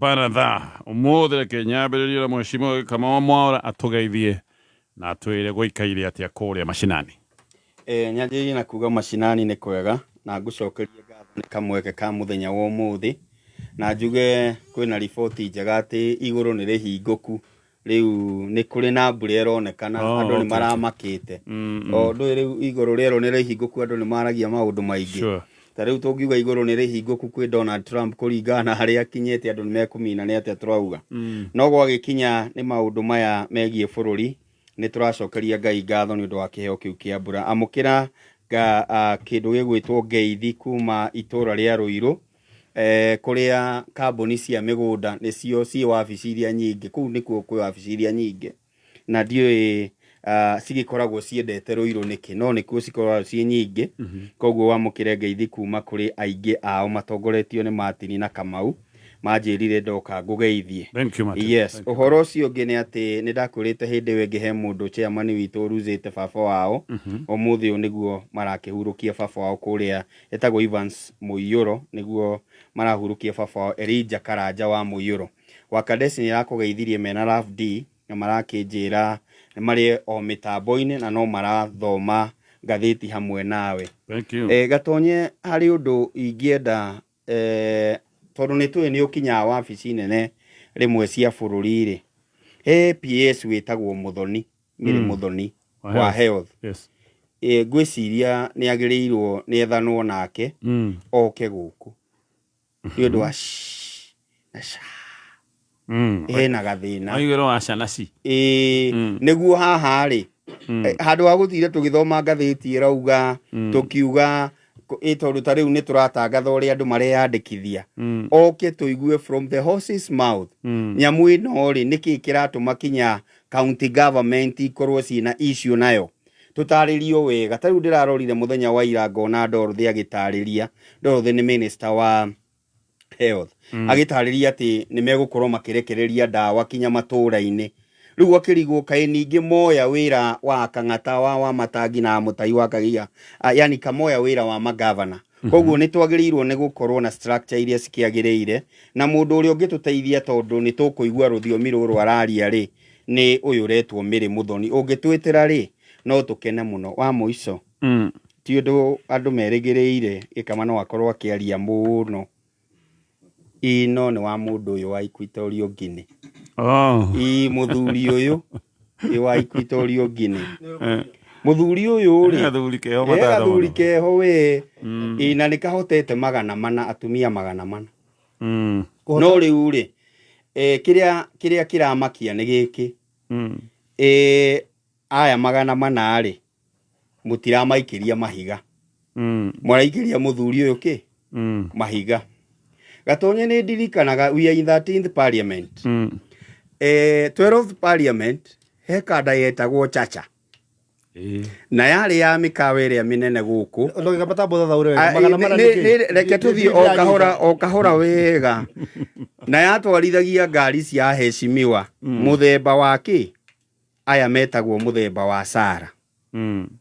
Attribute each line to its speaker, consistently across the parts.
Speaker 1: paratha umuthire kenyambiririo na mheshimiwa Kamala Mwaura atugeithie na atwire guikaire atia kuria mashinani.
Speaker 2: Nyanjiri na kuga mashinani ni kwega na ngucokeria ngatho ni kamweke ka muthenya wa umuthi na njuge kwina riboti njega ati iguru ni rihinguku riu ni kuri na mbura ironekana andu ni maramakite ndu riu iguru riero ni rihinguku andu ni maragia maundu maingi tariu tungiuga iguru ni rihinguku kwi Donald Trump kuringana haria kinyete andu ni mekumina ni atia turauga no gwagikinya ni maundu maya megie bururi ni turacokeria Ngai ngatho ni undu wa kiheo kiu kia mbura amukira kindu gigwitwo ngeithi kuma itura ria Ruiru kuria kambuni cia migunda nicio ci wabici iria nyingi kuu nikuo kwi wabici iria nyingi na ndioi cigikoragwo ciendete Ruiru niki no nikuo cikoragwo ci nyingi koguo wamukire ngeithi kuma kuri aingi ao matongoretio ni Martin na Kamau majirire ndoka ngugeithie. Yes, uhoro ucio ungi ni ati ni ndakurite hindi wengi he mundu chairman witu ruzite baba wao umuthi u niguo marakihurukia baba wao kuria etagwo Evans Muiyuro niguo marahurukia baba wao Elijah Karanja wa Muiyuro wakadesi ni rakugeithirie mena RFD na marakinjira ni mari o mitambo-ini na no marathoma ngatheti hamwe nawe. Gatonye hari undu ingienda tondu ni tuwe ni ukinya wabici nene rimwe cia bururi ri PS witagwo Muthoni Miri Muthoni wa health ngwiciria ni agirirwo ni ethanwo nake oke guku ni undu wa na gathina
Speaker 1: aigero acana ci
Speaker 2: niguo haha ri handu wa guthire tugithoma ngatheti irauga tukiuga ito rutariu ni turatangatha uria andu mareyandikithia oke tuigue from the horse's mouth nyamu ino ri niki kiratuma kinya county government ikorwo cina issue nayo tutaririo wega tariu ndirarorire muthenya wa ira ngona Dorothy agitariria Dorothy ni minister wa health agitariria ati ni megukorwo makirekereria ndawa kinya matura-ini riu akirigwo kai ningi moya wira wa kang'ata wa matangi na mutai wa kagia yani kamoya wira wa magavana koguo ni twagirirwo ni gukorwo na structure iria cikiagirire na mundu uri ungituteithia tondu ni tukuigua ruthiomi ruru araria ri ni uyu retwo Miri Muthoni ungitwitira ri no tukene muno wa muico ti undu andu merigiriire ikama no akorwo akiaria muno ino ni wa mundu uyu wa Equatorial Guinea muthuri uyu ni wa Equatorial Guinea muthuri uyu ri athuri keho we na nikahotete 400 atumia 400 no riu ri kiria kiramakia ni giki aya 400 ri mutiramaikĩria mahiga muraikiria muthuri uyu ki mahiga gatonye ni ndirikanaga we are in 13th parliament 12th parliament he kada yetagwo Chacha na yari ya mikawa iria minene guku
Speaker 3: ndogikapata botha ure
Speaker 2: reke tuthi o kahora wega na yatwarithagia ngari cia heshimiwa muthemba waki aya metagwo muthemba wa Sara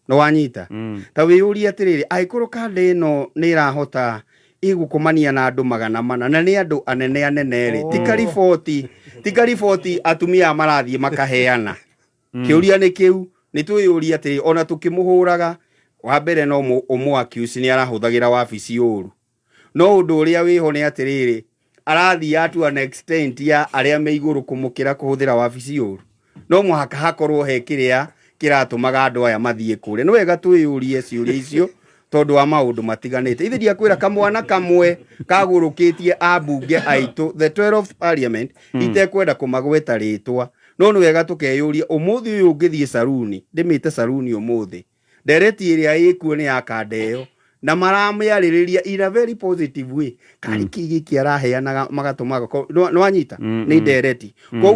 Speaker 2: no wanyita ta wiyuri atiriri aikuru kada ino ni irahota igukumania na andu 400 na ni andu anene ri tika riboti atumia marathie makaheana kiuria ni kiu ni tuyuria ati ona tukimuhuraga wa mbere no umwakiusi ni arahuthagira wabici uru no undu uria wiho ni atiriri arathi atu an extent ya aria me iguru kumukira kuhuthira wabici uru no muhaka hakorwo he kiria kiratumaga andu aya mathie kure no wega tuyurie ciuria icio tondu wa maundu matiganite ithi dia kwira kamwana kamwe kagurukitie abunge aitu the 12th parliament itekwenda kumagweta ritwa no ni wega tukeyuria umuthi uyu ngithie saruni ndimite saruni umuthi ndereti iria ikuo ni yakandeo na maramiaririria in a very positive way kari kigiki araheanaga magatumaga no anyita ni ndereti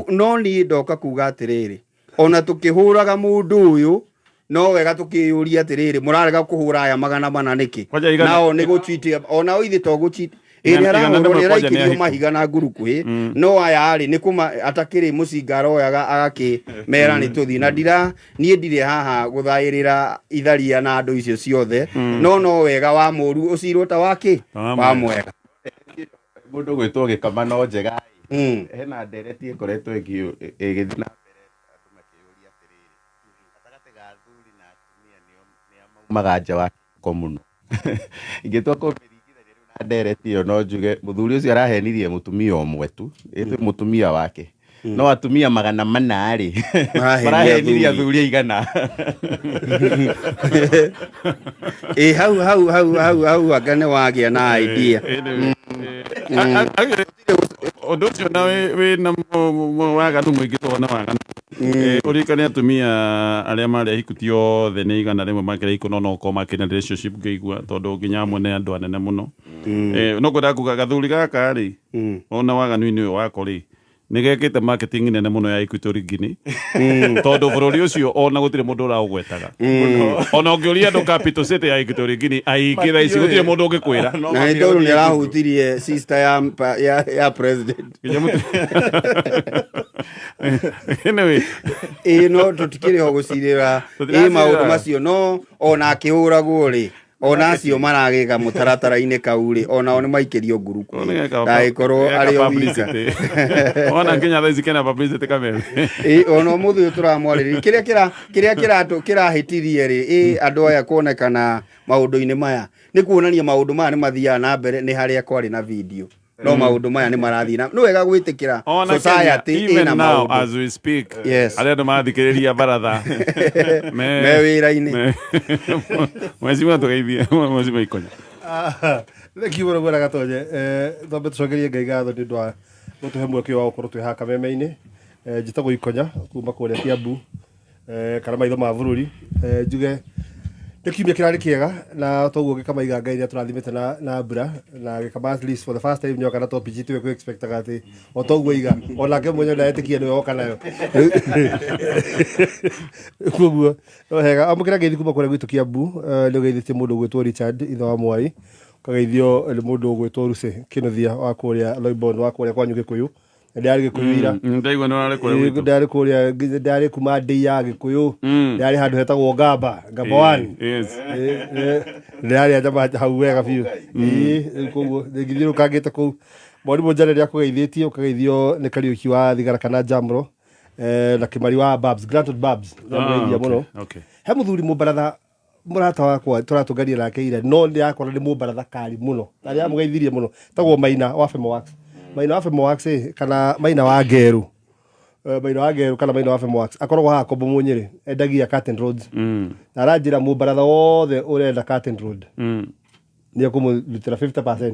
Speaker 2: no ni ndoka kuga atiriri ona tukihuraga mundu uyu no wega tukiyuria atiriri murarega kuhura aya 400 niki nao ni guchiti ona ithi to guchiti iri araikirio mahiga na ngurukuhi no aya ari ni kuma atakiri mucingaro oyaga agaki mera ni tuthi na nie ndire haha guthayirira itharia na andu icio ciothe no wega wa muru ucirwo ta waki wa mwega
Speaker 3: mundu gwitwo gikama no njega
Speaker 2: hena ndereti ikoretwo igithina mbere andu makiyuria atiriri gatagati ga athuri na atumia nio maumaga nja wa kĩhiko mũno ingĩtua kũmĩringithania rĩu na ndereti ĩyo no njuge mũthuri ũcio arahenirie mũtumia ũmwe tu mũtumia wake no atumia 400 rĩ marahenirie athuri aigana hau angane wagĩa na idea
Speaker 1: Ũndũ ũcio na wĩna waganu mũingĩ twana waganu ũrikane atumia arĩa marĩ ahikuti othe nĩ igana rĩmwe makĩrĩ no okorwo makĩrĩ na relationship ngĩigua tondũ nginya amwe nĩ andũ anene mũno no ngwenda kuga gathuri gaka rĩ ona waganu-inĩ ũyũ wako rĩ nĩ gekĩte marketing nene mũno ya Equatorial Guinea tondũ bũrũri ũcio ona gũtirĩ mũndũ ũraũgwetaga ona ũngĩũria andũ capital city ya Equatorial Guinea aingĩ thaa ici gũtirĩ mũndũ ũngĩkwĩra
Speaker 2: na nĩ tondũ nĩ arahutirie sister ya president
Speaker 1: anyway
Speaker 2: no tũtikĩrĩ ho gũcirĩra maũndũ macio no ona akĩhũragwo rĩ ona acio maragĩga mũtaratara-inĩ kau rĩ onao nĩ maikĩrio nguruko ndagĩkorwo arĩ o wika
Speaker 1: ona nginya thaa ici kena publicity kameme
Speaker 2: ona ũmũthĩ ũyũ tũramwarĩrĩria kĩrĩa kĩrahĩtirie rĩ andũ aya kuonekana maũndũ-inĩ maya nĩ kuonania maũndũ maya nĩ mathiaga na mbere nĩ harĩa kwarĩ na video no maũndũ maya nĩ marathiĩ na nĩ wega gwĩtĩkĩra society ĩna maũndũ
Speaker 1: as we speak arĩa andũ marathikĩrĩria baratha
Speaker 2: me wĩra-inĩ
Speaker 1: mwecimu tũgeithie mwecimu ikonya
Speaker 3: Kiugo gwara gatonye twambe tucokerie Ngai ngatho nĩ ũndũ wa gũtũhe mweke wa gũkorwo twĩ haha kameme-inĩ njĩtagwo Ikonya kuma kũrĩa Kiambu kana maitho ma bũrũri njuge nĩ kiumia kĩrarĩ kĩega na toguo gĩkamaiga Ngai nĩ tũrathimĩte na mbura na gĩkama at least for the first time nyoka na top GT we expectaga atĩ o toguo iga onake mwenyewe ndaetĩkia nĩwe oka nayo koguo hega amũkĩra ngeithi kuma kũrĩa gwitũ Kiambu nĩ ũgeithĩtie mũndũ ũgwĩtwo Richard ithe wa Mwai ũkageithio nĩ mũndũ ũgwĩtwo Ruce Kĩnuthia wa kũrĩa Loibon wa kũrĩa kwanyu Gĩkũyũ ndari Gĩkũyũ ira
Speaker 1: ndaigua nĩ warĩ kũrĩa gwitũ
Speaker 3: ndari kũrĩa ndari kuma ndĩ ya Gĩkũyũ ndari handũ hetagwo Ngamba 1 ndari ajama hau wega biũ koguo ngithiũrũka ngĩte kũu mwarimũ Njareri akũgeithĩtie ũkageithio nĩ Kariũki wa Thigara kana Jamro na Kĩmari wa Babs Granted Babs ndamũgeithia mũno he mũthuri mũbaratha mũrata wakwa tũratũngania nake ira no nĩ yakora nĩ mũbaratha kari mũno na nĩ amũgeithirie mũno tagwo Maina wa Femowax Maina wa Femowax kana Maina wa Ngeru Maina wa Ngeru kana Maina wa Femowax akoragwo haha Kombo Munyĩrĩ endagia Curtain Roads na aranjĩra mũbaratha wothe ũrenda Curtain Road nĩ akũmũrutĩra 50%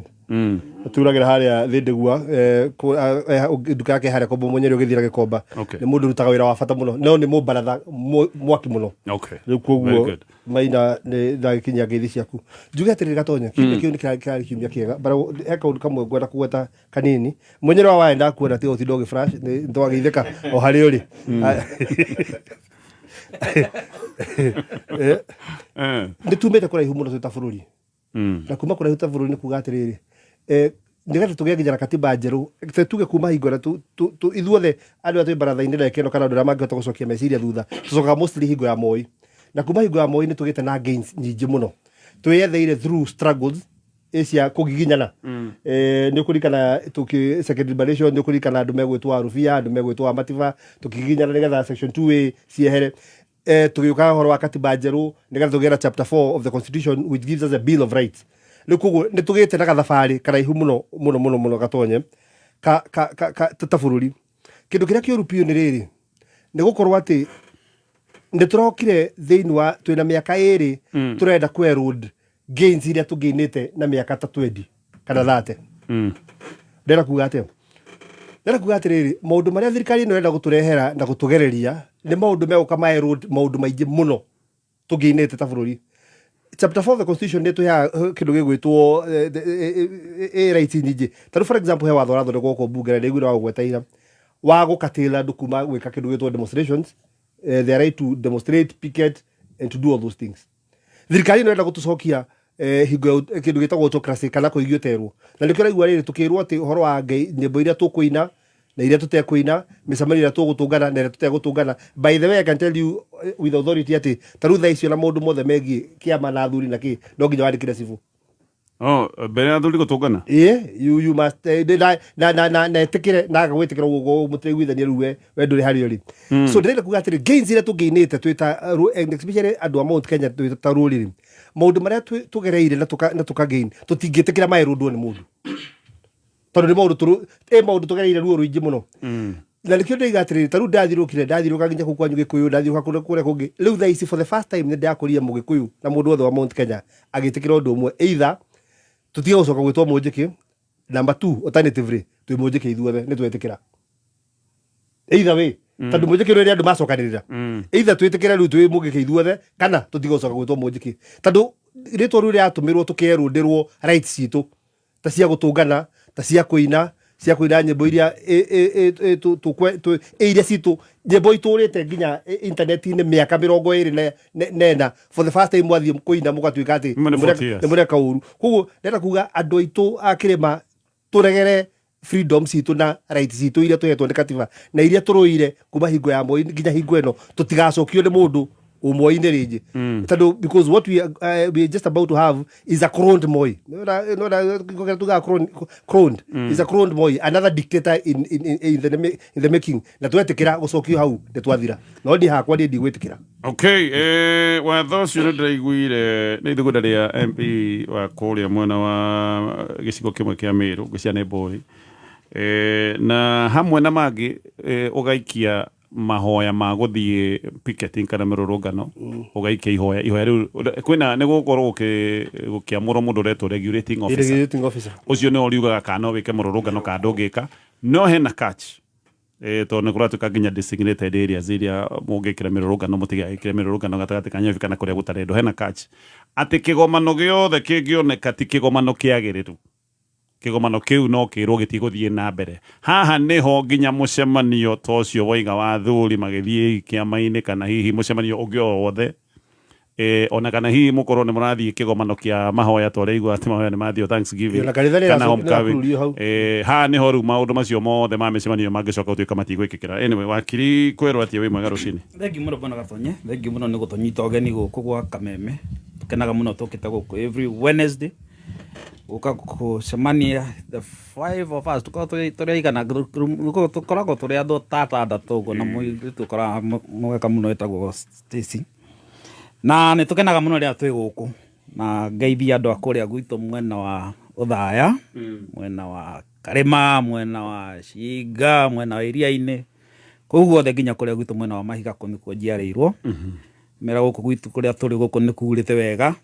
Speaker 3: turagĩra harĩa thĩndĩgua nduka yake harĩa Kombo Munyĩrĩ ũgĩthira Gĩkomba nĩ mũndũ ũrutaga wĩra wa bata mũno no nĩ mũbaratha mwaki mũno rĩu koguo Maina nĩ ndagĩkinyia ngeithi ciaku njuge atĩrĩrĩ Gatonya kiumia kĩu nĩ kĩrarĩ kiumia kĩega he kaũndũ kamwe ngwenda kũgweta kanini Munyĩrĩ wa waĩ ndakuona atĩ ũtinda ũgĩflash nĩ twageithĩka o harĩa ũrĩ nĩ tumĩte kũraihu mũno twĩ ta bũrũri na kuma kũraihu ta bũrũri nĩ kuga atĩrĩrĩ nĩgetha tũgĩe nginya na katiba njerũ tuge kuma hingo ĩrĩa ithuothe andũ arĩa twĩ baratha-inĩ reke kana andũ arĩa mangĩhota gũcokia meciria thutha tũcokaga mostly hingo ya Moi na kuma hingo ya Moi nĩ tũgĩte na gains nyingĩ mũno twĩyetheire through struggles cia kũgiginyana nĩ ũkũririkana second liberation nĩ ũkũririkana andũ megwĩtwo Arubia andũ megwĩtwo Amatiba tũkigiginyana nĩgetha section 2A ciehere tũgĩũka ũhoro wa katiba njerũ nĩgetha tũgĩe na chapter 4 of the constitution which gives us a bill of rights rĩu koguo nĩ tũgĩte na gathabarĩ karaihu mũno Gatonye ta bũrũri kĩndũ kĩrĩa kĩũru biũ nĩ rĩrĩ nĩ gũkorwo atĩ nĩ tũrokire thĩinĩ wa twĩna mĩaka ĩrĩ tũrenda kwerũd gains iria tũgĩinĩte na mĩaka ta 20 kana 30 ndĩrenda kuga atĩa ndĩrenda kuga atĩrĩrĩ maũndũ marĩa thirikari ĩno ĩrenda gũtũrehera na gũtũgereria nĩ maũndũ megũka maerũd maũndũ maingĩ mũno tũgĩinĩte ta bũrũri chapter 4 of the constitution nĩ tũheaga kĩndũ gĩgwĩtwo rights nyingĩ tarĩu for example he watho ũrathondekwo gũkũ bunge na nĩiguire wa gũgweta ira wa gũkatĩra andũ kuma gwĩka kĩndũ gĩgwĩtwo demonstrations their right to demonstrate picket and to do all those things thirikari ĩno ĩrenda gũtũcokia hingo kĩndũ gĩtagwo autocracy kana kũigio terwo na nĩkĩo raigua rĩrĩ tũkĩrwo atĩ ũhoro wa Ngai nyĩmbo iria tũkũina na iria tũtekũina mĩcemanio ĩrĩa tũgũtũngana na ĩrĩa tũtegũtũngana by the way I can tell you with authority atĩ tarĩu thaa icio na maũndũ mothe megiĩ kĩama na athuri na kĩ no nginya wandĩkĩre cibũ
Speaker 1: mbere ya thuri gutungana
Speaker 3: you must na tekire na gwitikira ugo mutiriguithania ruwe we nduri hari uri so ndirenda kuga atiri gains ira tugainite twita especially andu a Mount Kenya twita ruriri maundu maria tugereire na tuka gain tutingitikira mairundwo ni mundu tondu ni maundu tugereire ruo ruingi muno na nikio ndigatiri taru ndathirukire nginya ku kwanyu Gikuyu ndathiruka kure kungi riu tha ici for the first time ndakoria Mugikuyu na mundu othe wa Mount Kenya agitikira undu umwe either tutige gucoka gwitwo munjiki number 2 alternatively twi munjiki ithuothe ni twetikira either way tondu munjiki ri andu macokanirira either twetikira riu twi munjiki ithuothe kana tutige gucoka gwitwo munjiki tondu ritwo riu riatumirwo tukerundirwo rights citu ta cia gutungana ta cia kuina nyimbo iria iria citu nyimbo iturite nginya internet-ini miaka 24 for the first time mwathie kuina mugatuika ati nimureka uru koguo ndenda kuga andu aitu akirima turegere freedom citu na rights citu iria tuhetwo ni katiba na iria turuire kuma hingo ya Moi nginya hingo eno tutigacokio ni mundu umoi-ini ringi tondu because what we just about to have is a cloned Moi cloned is a cloned Moi, another dictator in the making na twetikira gucokio hau ndetwathira no ndi hakwa ndi gwĩtĩkĩra.
Speaker 1: Okay, watho ũcio nĩ ndĩraiguire nĩ ithugunda rĩa MP wa kũrĩa mwena wa gĩcigo kĩmwe kĩa Meru gĩciane Mbũri na hamwe na mangĩ ũgaikia mahoya ma guthie picketing kana mirurungano ugaikia ihoya riu kwina ni gukorwo gukiamurwo mundu retwo regulating officer ucio ni oriugaga kana wike mururungano ka ndungika no hena catch to ni kuratuka nginya designated areas iria mungikira mirurungano mutigikira mirurungano gatagati kanyo kana kuria gutarendo hena catch ati kigomano giothe kingioneka ti kigomano kiagiriru kigomano kiu no kirwo gitiguthie na mbere haha niho nginya mucemanio tocio waiga wa thuri magithie kiama-ini kana hihi mucemanio ungio wothe ona kana hihi mukorwo ni murathie kigomano kia mahoya toreigwa ati mahoya ni mathio Thanksgiving kana homecoming haha niho ru maundu macio mothe ma micemanio mangicoka utuika matigwikikira anyway wakiri kwirwo atia wi mwega rucini
Speaker 4: thengi muno bwana Gatonye thengi muno ni gutunyita ugeni guku gwa Kameme tukenaga muno tukite guku every Wednesday uka kucemania the 5 of us tukoragwo turi andu tatandatũ ũguo na mũirĩtu tukoragwo mwega muno etagwo Stacy na nĩ tukenaga muno rĩrĩa twĩ gũkũ na ngeithia andũ a kũrĩa gwitũ mwena wa Uthaya mwena wa Karĩma mwena wa Ciinga mwena wa iria-inĩ kũu guothe nginya kũrĩa gwitũ mwena wa Mahiga nĩkuo njiarĩirwo mera gũkũ gwitũ kũrĩa tũrĩ gũkũ nĩ kuurĩte wega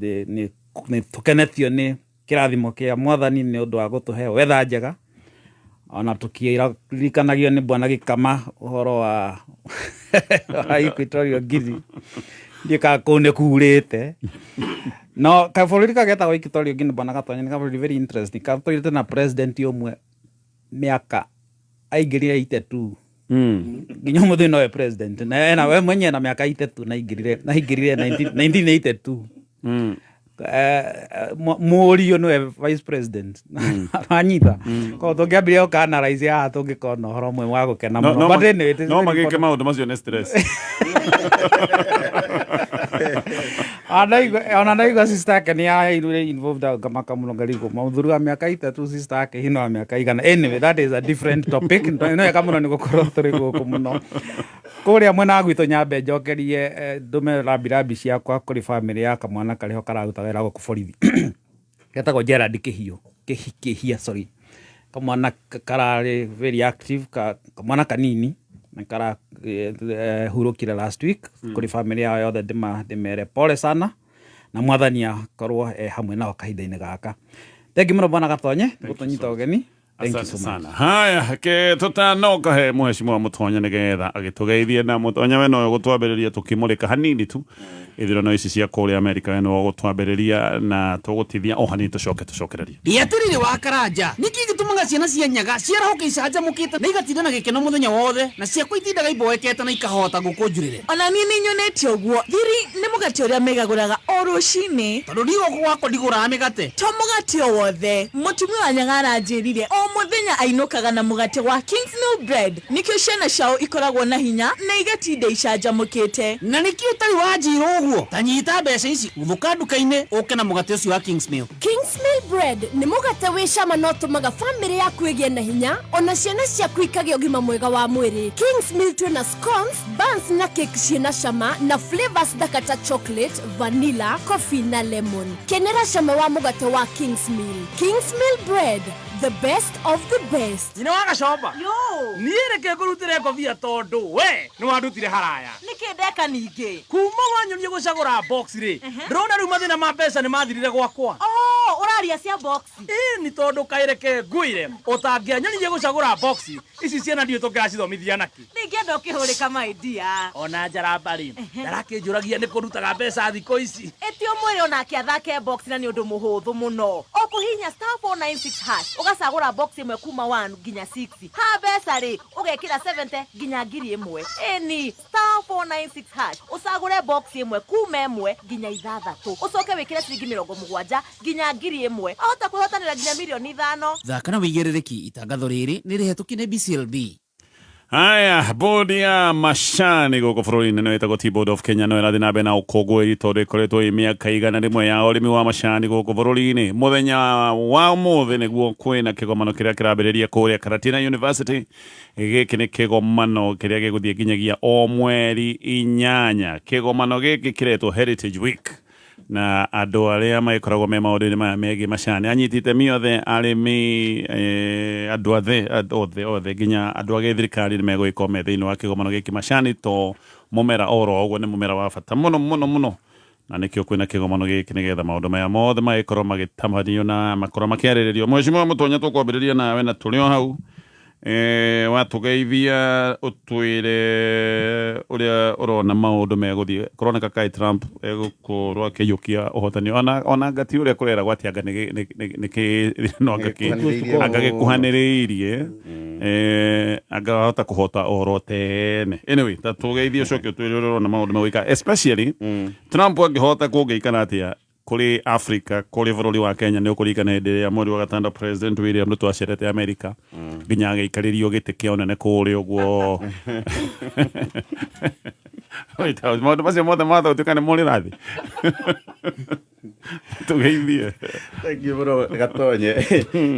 Speaker 4: nĩ tukenetio nĩ kirathimo kia Mwathani ni undu wa gutuhe wetha njega ona tukirikanagio ni bwana Gikama uhoro wa Equatorial Guinea ndika kune kurite no kaburi kagetagwo Equatorial Guinea bwana Gatonye ni kaburi very interesting kaburi na president umwe miaka aingirire 82 nginya muthu no president na we mwenye na miaka 83 na ingirire 1982 Muriyo no vice president anyita ko tungiambire ukana rais ya tungikona horo mwe wa gukena
Speaker 1: no magike maundu macio ne stress
Speaker 4: ona ndaiga sister yake ni involved kama kamuno garigo maudhuru wa miaka 3 sister yake hino wa miaka igana anyway that is a different topic no kamuno ni gukorwo turi guku muno kuria mwena gwitũ nyambe njokerie ndume rabi ciakwa kuri family ya kamwana kariho kararuta wera guku borithi getagwo Gerard Kihia sorry kamwana karari very active kamwana kanini na kara hurukire last week kuri family yao yothe ndimere pole sana na Mwathani akorwo hamwe nao kahinda-ini gaka thengi muno bwana Gatonye gutunyita ugeni. Thank you so much.
Speaker 1: Haya ke tutanoka he mheshimiwa Mutonya nigetha agitugeithie na Mutonya we no gutwambiriria tukimurika hanini tu ithurano ici cia kũrĩa Amerika we no gutwambiriria na tugutithia o hanini tucokereria
Speaker 5: ya turire wa karanja niki gituma Uraga ciana cia nyaga ciarahoke icanjamũkĩte na igatinda na gĩkeno mũthenya wothe na ciakwa itindaga iboekete na ikahota gũkũnjurĩre.
Speaker 6: Ona niĩ nĩnyonete ũguo. Thiri nĩ mũgate ũrĩa megagũraga o rũcinĩ.
Speaker 5: Tondũ ndigũkũ gwakwa ndigũraga mĩgate.
Speaker 6: To mũgate o wothe. Mũtumia wa nyaga aranjĩrire o mũthenya ainũkaga na mũgate wa Kingsmill bread. Nĩkĩo ciana ciao ikoragwo na hinya na igatinda icanjamũkĩte.
Speaker 5: Na nĩkĩo ũtarĩ wanjĩra ũguo. Ta nyita mbeca ici ũthũka nduka-inĩ ũke na mũgate ũcio wa Kingsmill.
Speaker 7: Kingsmill bread nĩ mũgate wĩ cama no tũmaga famĩlĩ yaku ĩgĩe na hinya ona ciana ciaku ikagĩa ũgima mwega wa mwĩrĩ. Kingsmill twĩna scones, buns na cake ciĩna cama na flavors thaka ta chocolate, vanilla, coffee na lemon. Kenera cama wa mũgate wa Kingsmill. Kingsmill bread, the best of the best.
Speaker 5: Nyina wa Gacomba.
Speaker 6: Yo.
Speaker 5: Niĩ reke ngũrutĩre ngobia tondũ we nĩ wandutire haraya.
Speaker 6: Nĩkĩ ndeka ningĩ?
Speaker 5: Kuma wanyonie gũcagũra box rĩ. Ndĩrona rĩu mathĩna ma mbeca nĩ mathirire gwakwa.
Speaker 6: Ũraria cia box.
Speaker 5: Ni tondũ kaĩreke ngũire ũtangĩanyonirie gũcagũra box ici ciana ndiũ tũngĩracithomithia naki.
Speaker 6: Ningĩenda ũkĩhũrĩka maidia.
Speaker 5: Ona njaramba rĩ ndarakĩnjũragia nĩ kũrutaga mbeca thikũ ici.
Speaker 6: Etio mwĩrĩ onake athake box na nĩ ũndũ mũhũthũ mũno. Ũkũhihinya *496# ũgacagũra box ĩmwe kuma 1 nginya 6. Ha mbeca rĩ ũgekĩra 70 nginya 1000. Eni *496# ũcagũre box ĩmwe kuma 1 nginya 6. Ũcoke wĩkĩre ciringi 70 nginya 1000. Ahota kwĩhotanĩra nginya milioni 5.
Speaker 5: Thaka na wĩigĩrĩrĩki itangatho rĩrĩ nĩ rĩhetũkie nĩ BCLB.
Speaker 1: Haya, bodi ya macani gũkũ bũrũri-inĩ no ĩtagwo Tea Board of Kenya no ĩrathiĩ na mbere na ũkũngũĩri tondũ ĩkoretwo ĩ mĩaka igana rĩmwe ya ũrĩmi wa macani gũkũ bũrũri-inĩ. Mũthenya wa ũmũthĩ nĩguo kwĩna kĩgomano kĩrĩa kĩrambĩrĩria kũrĩa Karatina University. Gĩkĩ nĩ kĩgomano kĩrĩa gĩgũthiĩ nginyagia o mweri 8. Kĩgomano gĩkĩ kĩretwo Heritage Week. Na andũ arĩa magĩkoragwo me maũndũ-inĩ maya megiĩ macani anyitĩte miothe arĩmi andũ othe nginya andũ a gĩthirikari nĩ megũgĩkorwo me thĩinĩ wa kĩgomano gĩkĩ. Macani to mũmera oro ũguo nĩ mũmera wa bata mũno na nĩkĩo kwĩna kĩgomano gĩkĩ nĩgetha maũndũ maya mothe magĩkorwo magĩtabanio na makorwo makĩarĩrĩrio. Mheshimiwa Mũtonya tũkwambĩrĩria nawe na tũrĩ o hau watũgeithia ũtwĩre ũrĩa ũrona maũndũ megũthiĩ kũroneka kai Trump egũkorwo akĩiyũkia ũhotani ona ngati ũrĩa kũreragwo atĩ anga agagĩkuhanĩrĩirie angahota kũhota oro tene. Anyway ta tũgeithie ũcoke ũtwĩre ũrĩa ũrona maũndũ megũika especially Trump angĩhota kũngĩikana atĩa kuri Africa kuri bũrũri wa Kenya nĩ ũkũririkana hĩndĩ ĩrĩa mweri wa gatano President William Ruto acerete America nginya agĩikarĩrio gĩtĩ kĩa ũnene kũrĩa ũguo. Maũndũ macio mothe mathaũtuĩka nĩ mũrĩrathi tũgeithie.
Speaker 2: Thank you bro Gatonye.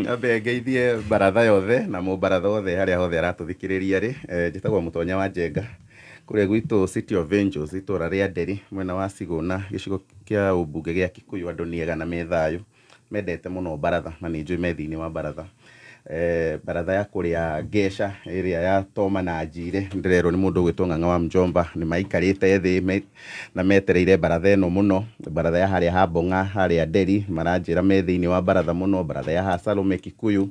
Speaker 2: Ambe ngeithie baratha yothe na mũbaratha wothe harĩa hothe aratũthikĩrĩria rĩ. Njĩtagwo Mũtonya wa Njenga kũrĩa gwitũ City of Angels itũra rĩa Nderi mwena wa Sigũna gĩcigo kĩa ũmbunge gĩa Kikuyu. Andũ nĩega na methayũ mendete mũno baratha na nĩ njũĩ me thĩinĩ wa baratha. Baratha ya kũrĩa Gesha ĩrĩa ya Toma na Njire ndĩrerwo nĩ mũndũ ũgwĩtwo Ng'ang'a wa Mjomba nĩ maikarĩte thĩ na metereire baratha ĩno mũno. Baratha ya harĩa ha Bong'a harĩa Nderi maranjĩra me thĩinĩ wa baratha mũno. Baratha ya ha Salome Kikuyu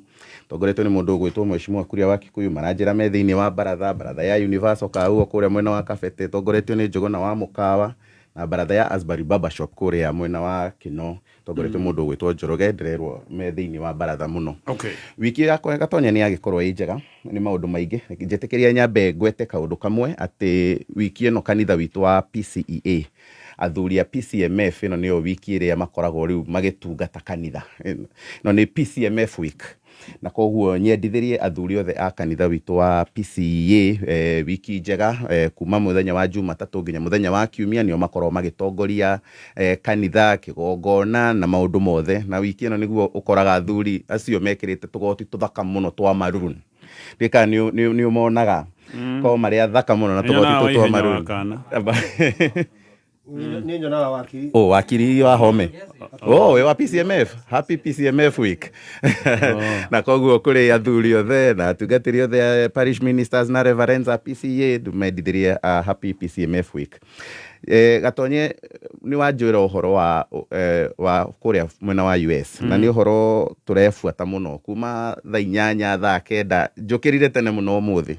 Speaker 2: tongoretwo nĩ mũndũ ũgwĩtwo Mheshimiwa Kuria wa Kikuyu maranjĩra me thĩinĩ wa baratha. Baratha ya Universal Kauo kũrĩa mwena wa Kabete tongoretwo nĩ Njũgũna wa Mũkawa na baratha ya Asbury Barber Shop kũrĩa mwena wa Kino tongoretwo mũndũ ũgwĩtwo Njoroge ndĩrerwo me thĩinĩ wa baratha mũno. Wiki yakwa Gatonya nĩ yagĩkorwo ĩ njega nĩ maũndũ maingĩ njĩtĩkĩria nyambe ngwete kaũndũ kamwe atĩ wiki ĩno kanitha witũ wa PCEA athuri a PCMF ĩno nĩyo wiki ĩrĩa makoragwo rĩu magĩtungata kanitha. Ĩno nĩ PCMF week na koguo nyendithĩrie athuri othe a kanitha witũ wa PCEA wiki njega kuma mũthenya wa Jumatatũ nginya mũthenya wa Kiumia nĩo makorwo magĩtongoria kanitha kĩgongona na maũndũ mothe. Na wiki ĩno nĩguo ũkoraga athuri acio mekĩrĩte tũgoti tũthaka mũno twa maroon. Ndĩka nĩ ũmonaga ko marĩa thaka mũno na tũgoti twa maroon.
Speaker 3: Nĩ nyonaga wakiri.
Speaker 2: Wakiri wa Home. We wa PCMF. Happy PCMF week. Na koguo kũrĩ athuri othe na atungatĩri othe parish ministers na reverends a PCEA ndumendithĩrie happy PCMF week. Gatonye nĩ wanjũĩra ũhoro wa kũrĩa mwena wa US na nĩ ũhoro tũrebuata mũno kuma thaa 8 thaa 9 njũkĩrire tene mũno ũmũthĩ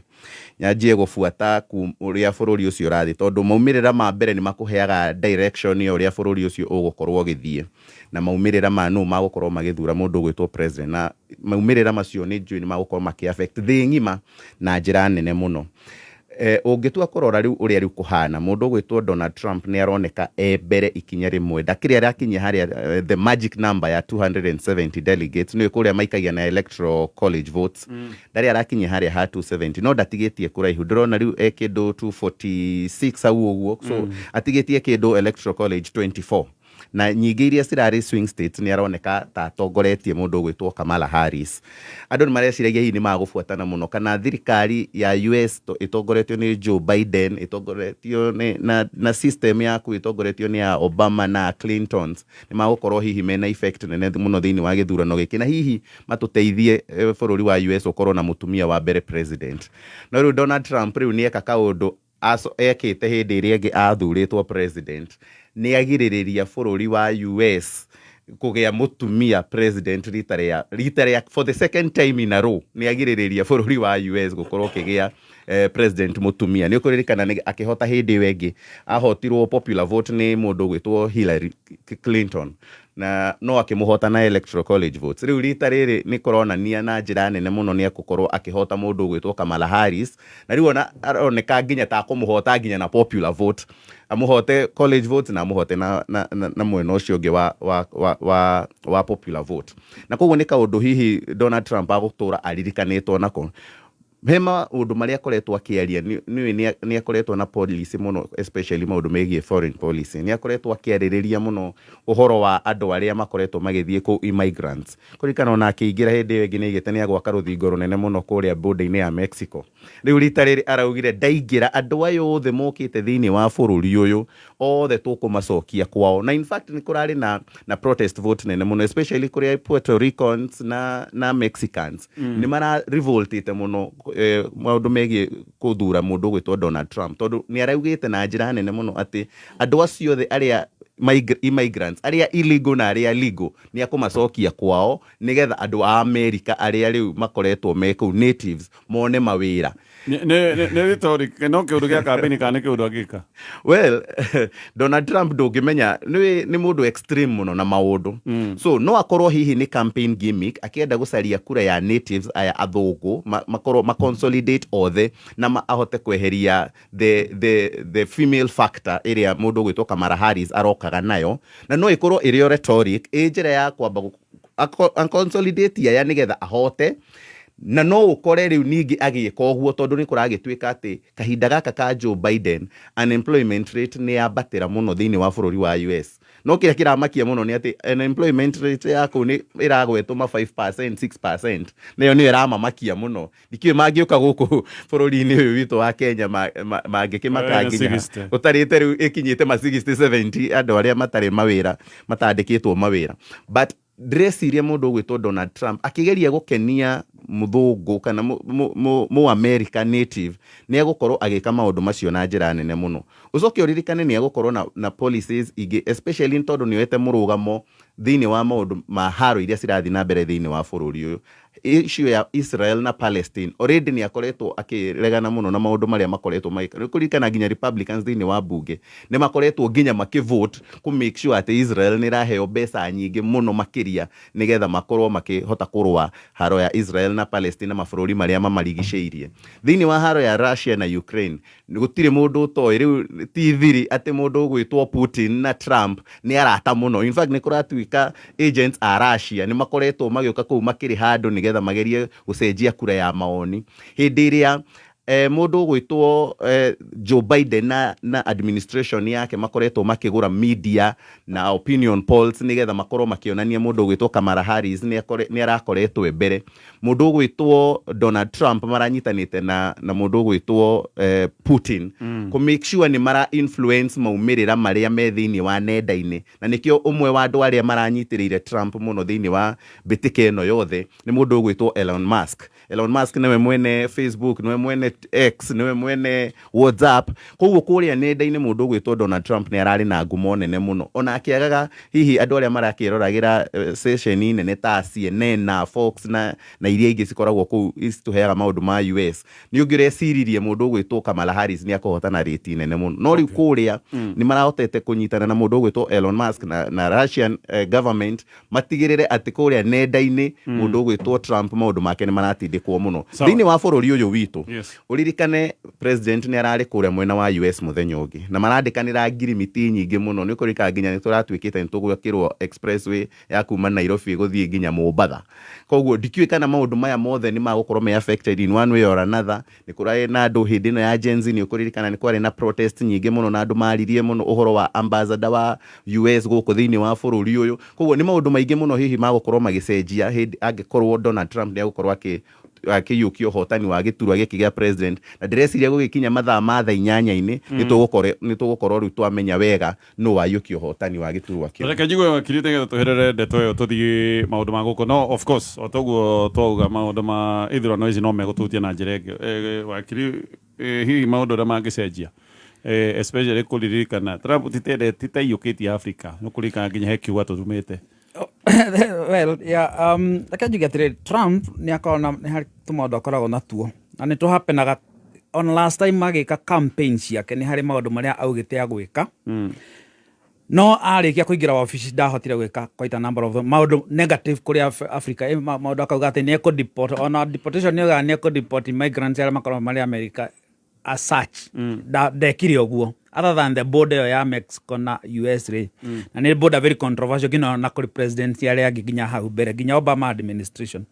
Speaker 8: nyanjie gubuata uria bururi ucio rathi tondu maumirira ma mbere ni makuheaga direction ya uria bururi ucio ugukorwo githie na maumirira ma no magukorwo magithura mundu gwitwo president na maumirira macio ni njui ni magukorwo maki affect thi ngima na njira nene muno. Ungitua kurora riu uria riu kuhana mundu gwitwo Donald Trump ni aroneka mbere ikinya rimwe ndakiri arakinya haria the magic number ya 270 delegates ni kuria maikagia na electoral college votes ndari arakinya haria ha 270 no ndatigitie kuraihu ndirona riu kindu 246 au uguo so atigitie kindu electoral college 24 na nyingi iria cirari swing states ni aroneka ta tongoretie mundu gwitwo Kamala Harris. Andu ni mareciragia hii ni magubuatana muno kana thirikari ya US itongoretio ni Joe Biden itongoretio ni na system ya itongoretio ni ya Obama na Clintons ni magukorwo hihi mena effect nene muno thiini wa githurano giki na hihi matuteithie bururi wa US ukorwo na mutumia wa mbere president. No riu Donald Trump riu ni eka kaundu ekite hindi iria ingi athuritwo president ni agiririria bururi wa US kugia mutumia president ritaria for the second time in a row ni agiririria bururi wa US gukorwo kigia president mutumia ni ukuririkana ni akihota hindi wengi ahotirwo popular vote ni mundu gwitwo Hillary Clinton na no akimuhota na electoral college votes riu rita riri ni kuronania na njira nene muno ni akukorwo akihota mundu gwitwo Kamala Harris na riu ona aroneka nginya ta kumuhota nginya na popular vote amuhote college votes na amuhote na mwena ucio ungi wa popular vote na koguo ni kaundu hihi Donald Trump agutura aririkanitwo nako hema undu maria akoretwo akiaria ni akoretwo na policy muno especially maundu megie foreign policy ni akoretwo akiaririria muno uhoro wa andu aria makoretwo magithie ku immigrants kurikana na akiingira hindi wengi ni igite ni agwaka ruthingo runene muno kuria border-ini ya Mexico riu rita riri araugire ndaingira andu ayo othe mokite thiini wa bururi uyu othe tukumacokia kwao na in fact ni kurari na protest vote nene muno especially kuria Puerto Ricans na Mexicans ni mara revoltite muno maundu megie kuthura mundu gwitwo Donald Trump tondu ni araugite na njira nene muno ati andu acio othe aria immigrants aria illegal na aria legal ni akumacokia kwao nigetha andu a America aria riu makoretwo meku natives mone mawira
Speaker 1: ne rhetoric no kiundu gia campaign kana kiundu agika
Speaker 8: well Donald Trump ndungimenya ni mundu extreme muno na maundu so no akorwo hihi ni campaign gimmick akienda gucaria kura ya natives aya athungu makorwo consolidate othe na ahote kweheria the female factor iria mundu gwitwo Kamala Harris arokaga nayo na no ikorwo irio rhetoric njira ya kwamba consolidate ya nigetha ahote na no ukore riu ningi agika oguo tondu ni kuragitwika ati kahinda gaka ka Joe Biden unemployment rate ni yabatira muno thiini wa bururi wa US no kira kiramakia muno ni ati unemployment rate yako ni iragwetwo ma 5% 6% nayo ni iramamakia muno dikiwe magiuka guku bururi-ini uyu witu wa Kenya mangikimakaginya utarite riu ikinyite ma 60 70 andu aria matari mawira matandikitwo mawira but dressiria mundu gwitwo Donald Trump akigeria gukenia muthungu kana mu American native ni agukorwo agika maundu macio na njira nene muno ucoke uririkane ni agukorwo na policies igi especially tondu ni wete murugamo thiini wa maundu ma haro iria cirathi na mbere thiini wa bururi uyu issue ya Israel na Palestine already ni akoretwo akiregana muno na maundu maria makoretwo kurikana nginya Republicans thiini wa bunge ni makoretwo nginya makivote ku make sure ati Israel ni raheo mbeca nyingi muno makiria nigetha makorwo makihota kurwa haro ya Israel na Palestine na mabururi maria mamarigiceirie thiini wa haro ya Russia na Ukraine gutire mundu toi riu ti thiri ati mundu gwitwo Putin na Trump ni arata muno in fact ni kuratuika agents a Russia ni makoretwo magioka ku makiri handu nigetha magerie gucenjia kura ya maoni hindi iria mundu gwitwo Joe Biden na administration yake makoretwo makigura media na opinion polls nigetha makorwo makionania mundu gwitwo Kamala Harris ni arakoretwo mbere mundu gwitwo Donald Trump maranyitanite na mundu gwitwo Putin ku make sure ni mara influence maumirira maria me thiini wa nenda-ini na nikio umwe wa andu aria maranyitirire Trump muno thiini wa bitike eno yothe ni mundu gwitwo Elon Musk niwe mwene Facebook niwe mwene X niwe mwene WhatsApp koguo kuria nenda-ini mundu gwitwo Donald Trump ni arari na ngumo nene muno ona akiagaga hihi andu aria marakirораgira session nene ta CNN na Fox na iria ingi cikoragwo ku istuheaga maundu ma US ni ungireciриrie mundu gwitwo Kamala Harris ni akuhotana rate nene muno no riu kuria ni marahotete kunyitana na mundu gwitwo Elon Musk na Russian government matigirire ati kuria nenda-ini mundu gwitwo Trump maundu make ni maratindikwo muno thiini wa bururi uyu witu uririkane president ni arari kuria mwena wa US muthenya ungi na marandikanira ngirimiti nyingi muno ni kurika nginya ni turatwikite nitugwakirwo expressway ya kuma Nairobi guthie nginya Mombasa koguo ndikiwe kana maundu maya mothe ni magukorwo me affected in one way or another ni kurai na andu hindi no ya Gen Z ni ukuririkana ni kwari na protest nyingi muno na andu maririe muno uhoro wa ambassador wa US guku thiini wa bururi uyu koguo ni maundu maingi muno hihi magukorwo magicenjia hindi angikorwo Donald Trump ni agukorwo akiyukio hotani wa giturwa giki gia president na direciria gugikinya mathaa ma thaa 8 nitugukorwo riu twamenya wega no wayukio hotani wa giturwa kio
Speaker 1: reke njigwe wakirite getha tuherere ndeto yo tuthie maundu ma guko no of course otoguo twauga maundu ma ithurano no megututia na njira ingi wakiri hihi maundu ria mangicenjia especially kuririkana Trump titayukitie Africa no kuririkana nginya he kiuga tutumite
Speaker 4: well yeah reke njuge atiri Trump ni akona ni hari tumaundu akoragwo natuo na ni tuhapenaga on last time magika campaign ciake ni hari maundu maria augite agwika no arikia kuingira wabici ndahotire gwika quite a number of maundu negative kuri Africa maundu akauga ati ni deport on deportation ni deport migrants aria makorwo mari America as such ndekire oguo other than the border ya Mexico na US na ni border very controversial gino na kuri president aria nginya hau mbere nginya Obama administration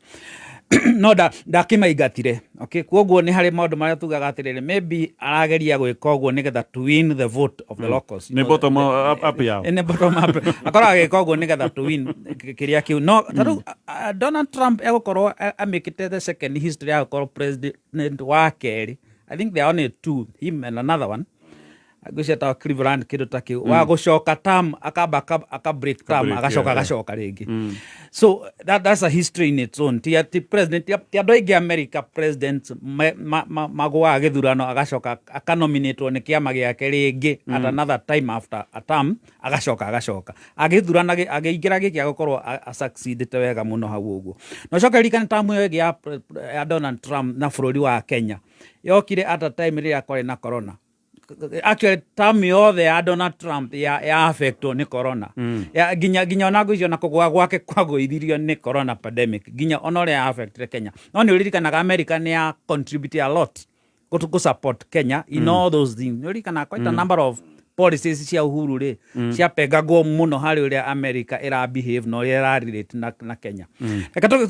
Speaker 4: no da kimaigatire okay koguo ni hari maundu maria tugaga atiriri maybe arageria gwika oguo nigetha to win the vote of the locals
Speaker 1: ni bottom up yao
Speaker 4: ni bottom up akora gwika oguo nigetha to win kiria kiu no taru Donald Trump egokorwo amikite the second history ya gukorwo president wa keri I think there are only two, him and another one. Agusheta Cleveland kido taki wa gushoka tam aka break tam agashoka rigi. So that's a history in its own. Ti president ti doige America president magwa githurano agashoka aka nominate ne kiama giake rigi at another time after a term agashoka agithurana ageigira giki agakorwo a succeed te wega muno hau uguo. No shoka rikana tamu yo ya Donald Trump na bururi wa Kenya. Yokire at a time ria kore na corona. Actually time yothe ya Donald Trump ya affecto ni corona ya ginya onago icio na kugwa gwake kwagoithirio ni corona pandemic ginya onore ya affect Kenya no ni uririkanaga America ni ya contribute a lot to support Kenya in all those things uririkana quite a number of policies cia uhuru ri cia pegagwo muno hari uria America ira behave no ira relate na Kenya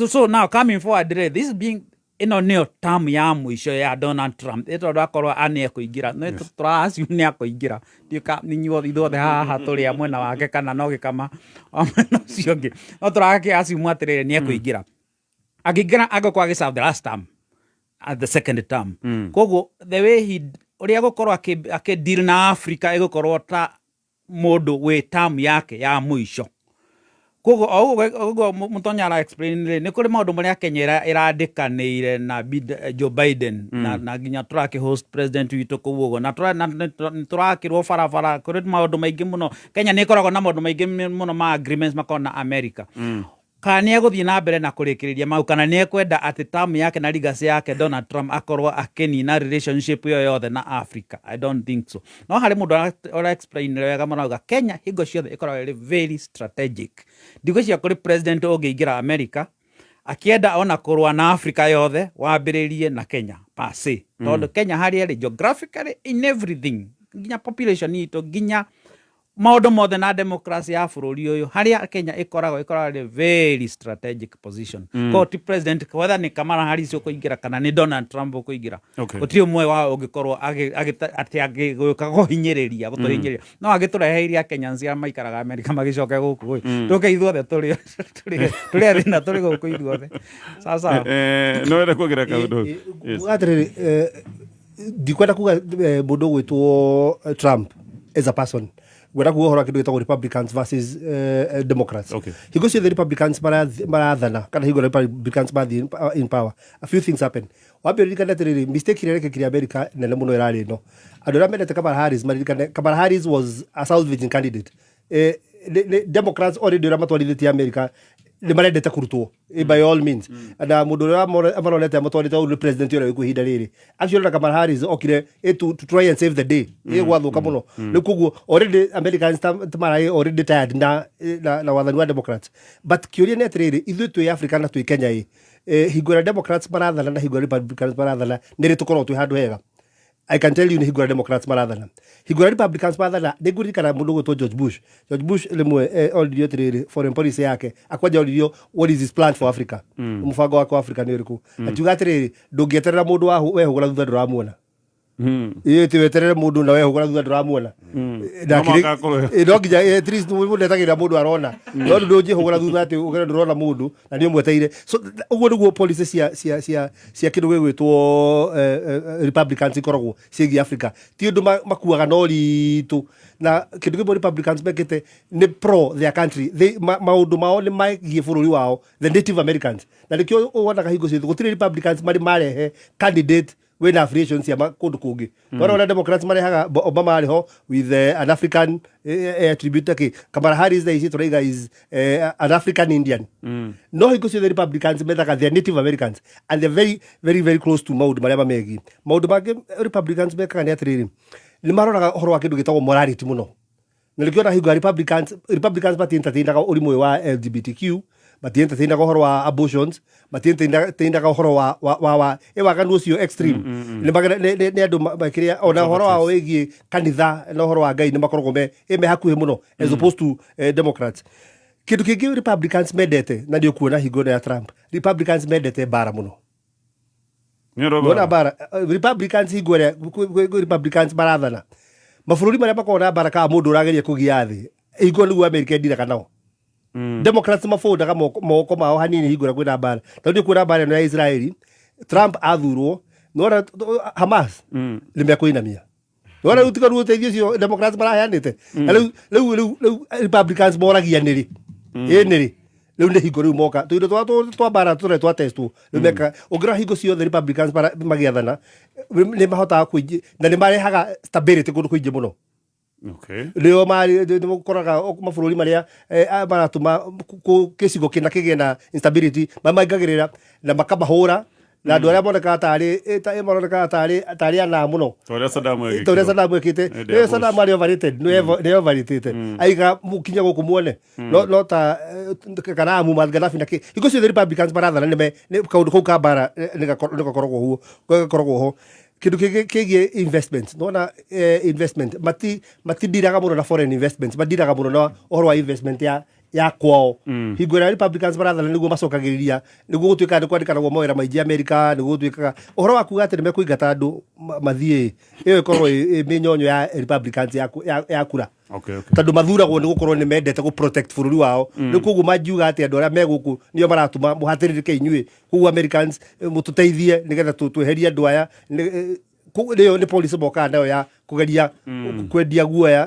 Speaker 4: so now coming forward this being ino neo term ya mwisho ya Donald Trump ito ndakorwa ane kuingira no turasi ni akuingira ndika ninyo ithuothe haha turi amwe na wake kana no gikama amwe ciongi no turake asi mwatirire ni akuingira agingira agakwa giserve the last term at the second term koguo the way he uria gukorwa deal na Africa igukorwo ta mundu we term yake ya mwisho koguo mutonya ara explain ni kuri maundu maria Kenya irandikanire na Joe Biden na ginya turaki host president witu kuguo na turakirwo farafara kuri maundu maingi muno Kenya ni ikoragwo na maundu maingi muno ma agreements makona America kana eguthii na mbere na kurikiriria mau kana ni ekwenda ati term yake na legacy yake Donald Trump akorwo akenina relationship yo yothe na Africa. I don't think so. No hari mundu ora explain wega marauga Kenya hingo ciothe ikoragwo very strategic. Ndigo cia kuri president ogiingira America akienda ona kurwa na Africa yothe wambiririe na Kenya pase. Tondu Kenya hari ri geographically in everything ginya population ito ginya maundu mothe na democracy ya bururi uyu haria Kenya ikoragwo very strategic position ko ti president whether ni Kamala Harris ukuingira kana ni Donald Trump ukuingira gutiri umwe wa ungikorwo ati agiguka guhinyiriria gutuhinyiriria no agitureheria Kenyans ya maikaraga America magicoke guku tuke ithuothe turi thina turi guku ithuothe sasa
Speaker 1: no era kugira kaundu
Speaker 3: atiri dikwenda kuga mundu gwitwo Trump as a person gwenda kuhora kindu gitagwo Republicans versus Democrats. Higo cio the Republicans marathana kana higo Republicans in power, a few things happen. Wabiri kana tiriri mistake ireke kiri America nene muno irari no. Adora mendete Kamala Harris was a South Virgin candidate. The Democrats already ramatwalithiti America le marendete kurutwo by all means. Na mundu ura amarolete amutwarite uri president ura wiku hinda riri. Actually na Kamala Harris okire to try and save the day. Gwathuka muno. Nikuguo already Americans tamarai already tired na wathani wa Democrats. But kiuria ni atiriri ithu tu Africa na tu Kenya higura Democrats marathana na higura Republicans marathana nire tukorwo tu handu hega. I can tell you ni higura Democrats marathana. Higura Republicans marathana niguri kana mundu gutwo George Bush. George Bush lemwe audio tiriri foreign policy yake akwaja audio what is his plan for Africa. Mufango wako Africa ni uriku. Atiuga tiriri ndungieterera mundu wa we hugura thutha nduramuona. Tiweterere mundu na we hugura thutha nduramuona. Ndoginya at least ndetagira mundu arona. No ndungi hugura thutha ati ugera ndurona mundu na ni mweteire. So uguo niguo policy cia kindu gwitwo Republicans ikoragwo ciegi Africa. Ti undu makuaga no ritu na kindu gimwe Republicans mekete ni pro their country. Maundu mao ni maigie bururi wao the Native Americans. Na nikio wonaga hingo citu gutire Republicans mari marehe candidate when affiliations ya kundu kungi. Wana Democrats marehaga Obama ariho with an African attribute ke Kamala Harris is an African Indian. No hingo citu Republicans methaga the Native Americans and they're very very very close to maundu maria mamegi. Maundu mage Republicans mekaga ni atiriri ni maroraga horo wa kindu gitagwo morality muno. Na likiona hingo Republicans batientatinaga urimwe wa LGBTQ batientatinaga horo wa abortions batientatinaga horo wa ewaganu ucio extreme ni andu makiria ona horo wa wegi kanitha na horo wa Ngai ni makoragwo me hakuhe muno as opposed to Democrats. Kindu kingi Republicans mendete na ndio kuona hingo ya Trump. Republicans mendete bara muno. Bona bara Republicans higore Republicans marathana mafururi maria makona baraka mundu urageria kugia thi higo nigu America ndira nao. Democrats mafondaga moko mao hanini higura kwina bara tondu kwina bara no ya Israeli Trump athurwo no Hamas limekoinamia no utika ruteithio cio Democrats maraheanite riu Republicans moragia niri niri riu ndi hingo riu moka tuindo twa bara twa testu meka ogira hingo cio the Republicans magiathana ni mahota kuingi na ni marehaga stability kundu kuingi muno. Leo mari koraga mafururi maria maratuma kesigo kina kigena instability mamagagirira na makabahura na andu aria moneka tari ana muno toria Saddam ekite Saddam ari overrated no overrated aiga mukinya goku muone no ta kana mu Gaddafi na ki iko cio Republicans barathana ne kaundu kau ka bara ne gakoragwo ho kindu kigie investments nona investment matidiraga muno na foreign investments badiraga muno na ohoro wa investment ya kwao higura Republicans barathana niguo macokagiriria niguo gutuika kwandikana go mawira maiji America niguo gutuika ohoro wa kuga ati ni mekuigata andu mathie iyo ikorwo minyonyo ya Republicans ya kura tondu mathuragwo ni gukorwo ni mendete go protect bururi wao ni kugu majiuga ati andu aria meguku nio maratuma muhatiririke inyui kugu Americans mututeithie nigetha tweherie andu aya leo ni police boka nayo ya kugeria kwendia guoya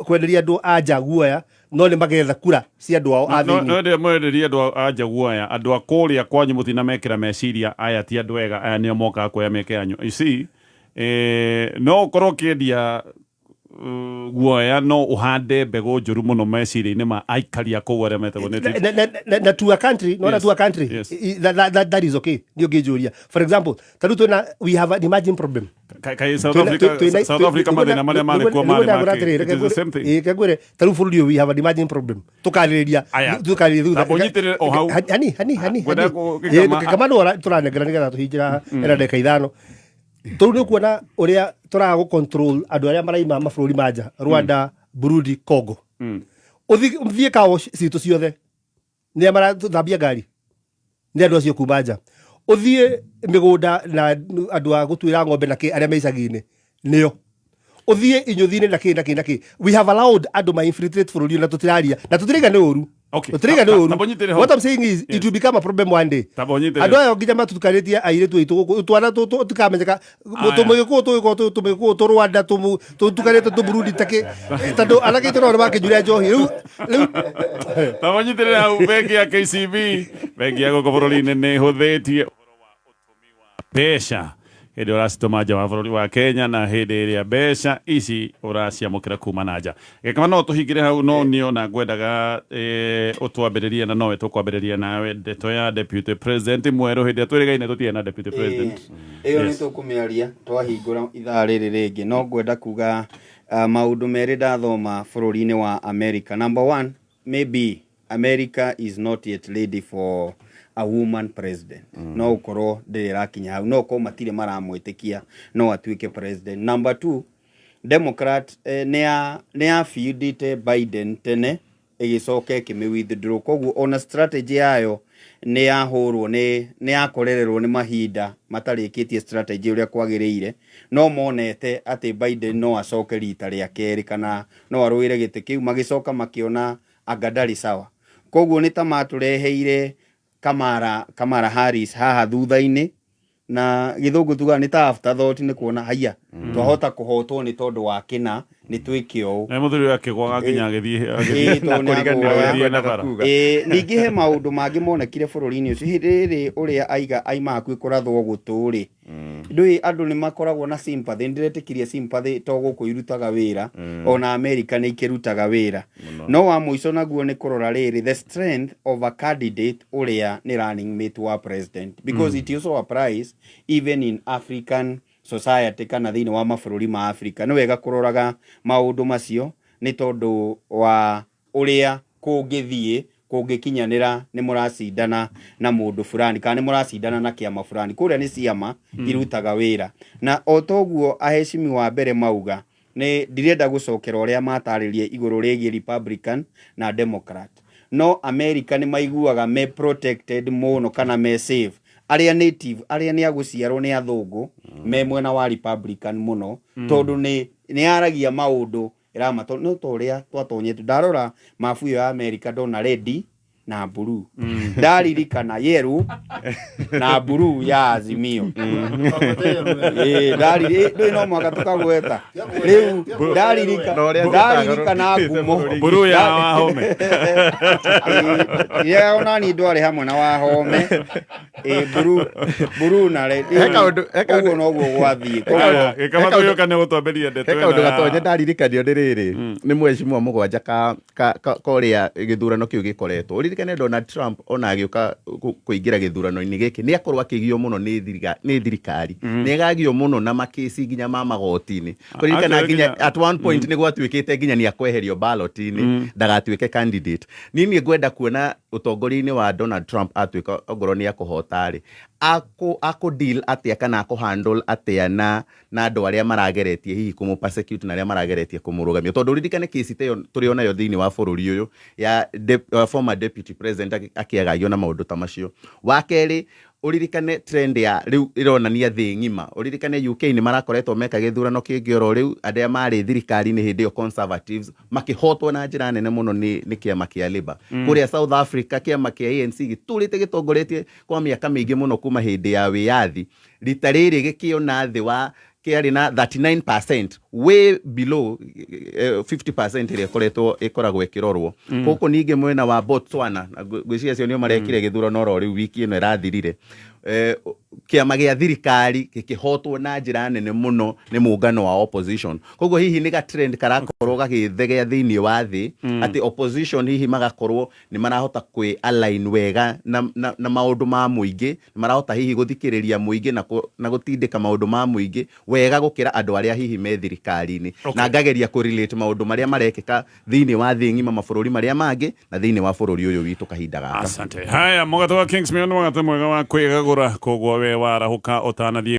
Speaker 3: kwenderia andu anja guoya no ni magetha kura si andu ao athini no de mwenderia andu anja guoya andu akuria kwanyu mutina mekira meciria aya ti andu ega aya ni moka kuya meke anyu you see no korwo kiendia guoya no uhande mbegu njuru muno meciria-ini ma aikaria kuu aria metagwo na to a country no na to a country that is okay ndio ngijuria for example tatu we have an emerging problem South Africa mathina maria mari kwa mari the same thing kagwire tatu bururi we have an emerging problem tukariria bonyitire o hau hani kama no turanegera nigetha tuhinjira era ndeka ithano turu ni kuona uria turaga control andu aria maraima mafururi manja Rwanda Burundi Congo uthie kao citu ciothe ni mara thambia ngari ni andu acio kumanja uthie migunda na andu a gutwira ng'ombe na ki aria meicagi-ini nio uthie inyuthi-ini na ki we have allowed andu ma infiltrate bururi na tutiraria na tutiriga ni uru
Speaker 1: Okay.
Speaker 3: What I'm saying is it will become a problem one day. Ando ayo gijama tutukaretia aire tu itu utwana tu tukamenyeka mutumugiko tu Rwanda tu tukareta tu Burundi take tando alake tu no bakijuria njohi riu
Speaker 1: tabonyitire au bengi ya KCB bengi ya goko bururi-ini ni huthitie mbeca hĩndĩ ũracitũma nja wa bũrũri wa Kenya na hĩndĩ ĩrĩa mbeca ici ũraciamũkĩra kuma na nja. Gĩkama no tũhingĩre hau no niĩ ona ngwendaga ũtwambĩrĩrie na nowe tũkwambĩrĩria nawe ndeto ya deputy president mwerũ hĩndĩ ĩrĩa twĩrĩgaine tũtirĩ na deputy president.
Speaker 2: Ĩyo nĩ tũkũmĩaria twahingũra ithaa rĩrĩ rĩngĩ no ngwenda kuga maũndũ merĩ ndathoma bũrũri-inĩ wa America. Number one, maybe America is not yet ready for a woman president. No ukorwo ndĩrĩ rakinya hau no ko matire maramwĩtĩkia no atuĩke president. Number two, Democrat nĩa fieldite Biden tene ĩgĩcoka ĩkĩmĩ-withdraw koguo ona strategy yayo nĩ yahũrwo nĩ yakorererwo nĩ mahinda matarĩkĩtie strategy ũrĩa kwagĩrĩire no monete atĩ Biden no acoke rita rĩa kerĩ kana no arũĩre gĩtĩ kĩu magĩcoka makĩona anga ndarĩ sawa. Koguo nĩ ta matũreheire Kamala Harris haha thutha-inĩ na gĩthũngũ tuga nĩ ta afterthought nĩ kuona haiya twahota kũhotwo nĩ tondũ wa kĩna nĩ twĩke ũũ
Speaker 1: mũthuri akĩgwaga nginya
Speaker 2: agĩthiĩ na bara. Ningĩ he maũndũ mangĩ monekire bũrũri-inĩ ũcio hĩndĩ ĩrĩ ũrĩa aima hakuhĩ kũrathwo gũtũ-rĩ ndũĩ andũ nĩ makoragwo na sympathy. Ndiretĩkirie sympathy to gũkũ irutaga wĩra ona America nĩ ikĩrutaga wĩra no wa mũico naguo nĩ kũrora rĩrĩ the strength of a candidate ũrĩa nĩ running mate wa president because it also applies even in African society kana thĩinĩ wa mabũrũri ma Africa. Nĩ wega kũroraga maũndũ macio nĩ tondũ wa ũrĩa kũngĩthiĩ kũngĩkinyanĩra nĩ mũracindana na mũndũ fulani kana nĩ mũracindana na kĩama fulani kũrĩa nĩ ciama irutaga wĩra na o toguo ahecimi wa mbere mauga nĩ ndirenda gũcokera ũrĩa matarĩrie igũrũ rĩgiĩ Republican na Democrat no America nĩ maiguaga me protected mũno kana me safe. Arĩa native arĩa nĩ agũciarwo nĩ athũngũ me mwena wa Republican mũno tondũ nĩ aragia maũndũ ĩramato no to ũrĩa twatonyete ndarora mabuyo ya America ndona red na blue ndaririkana yellow na blue ya Azimio ndariri no mwaka tukagweta rĩu ndaririkana ngumo
Speaker 1: blue ya Wahome
Speaker 2: ya ona ni ndware hamwe na Wahome blue na red ũguo noguo gwathiĩ
Speaker 1: gĩkama tũrĩoka nĩ gũtwambĩria ndeto
Speaker 8: ĩno kaũndũ gatonye ndaririkanio nĩ rĩrĩ nĩ mweci wa mũgwanja korĩa gĩthurano kĩu gĩkoretwo ũririkane Donald Trump ona agĩũka kũingĩra gĩthurano-inĩ gĩkĩ nĩ akorwo akĩgio mũno nĩ thirikari nĩ agagio mũno na makesi nginya ma magoti-inĩ kũririkana nginya at one point nĩ gwatuĩkĩte nginya nĩ akweherio ballot-inĩ ndagatuĩke candidate. Niĩ ngwenda kuona ũtongoria-inĩ wa Donald Trump atuĩka ongorwo nĩ akũhota-rĩ ako deal atĩa kana ako handle atĩa na andũ arĩa marageretie hihi kũmũ-persecute na arĩa marageretie kũmũrũgamia tondũ ũririkane kesi ta ĩyo tũrĩ onayo thĩinĩ wa bũrũri ũyũ ya former deputy president akĩagagio na maũndũ ta macio. Wa kerĩ ũririkane trend ya rĩu ĩronania thĩ ng'ima ũririkane UK nĩ marakoretwo meka gĩthurano kĩngĩ oro rĩu arĩa marĩ thirikari-inĩ hĩndĩ ĩyo conservatives makĩhotwo na njĩra nene mũno nĩ kĩama kĩa Labour. Kũrĩa South Africa kĩama kĩa ANC gĩtũrĩte gĩtongoretie kwa mĩaka mĩingĩ mũno kuma hĩndĩ ya wĩyathi rita rĩrĩ gĩkĩona thĩ wa kĩarĩ na 39% way below 50% ĩrĩa ĩkoragwo ĩkĩrorwo. Gũkũ ningĩ mwena wa Botswana gwĩciria acio nĩo marekire gĩthurano oro rĩu wiki ĩno ĩrathirire kĩama gĩa thirikari gĩkĩhotwo na njĩra nene mũno nĩ mũngano wa opposition. Koguo hihi nĩ trend karakorwo gagĩthegea thĩinĩ wa thĩ atĩ opposition hihi magakorwo nĩ marahota kwĩ align wega na maũndũ ma mũingĩ, nĩ marahota hihi gũthikĩrĩria mũingĩ na gũtindĩka maũndũ ma mũingĩ wega gũkĩra andũ arĩa hihi me thirikari-inĩ. Na ngageria kũrelate maũndũ marĩa marekĩka thĩinĩ wa thĩ ng'ima mabũrũri marĩa mangĩ na thĩinĩ wa bũrũri ũyũ witũ kahinda gaka.
Speaker 1: Asante. Haya mũgatho wa Kingsmion mũgatho mwega wa kwĩgagũra koguo we warahũka ũtanathiĩ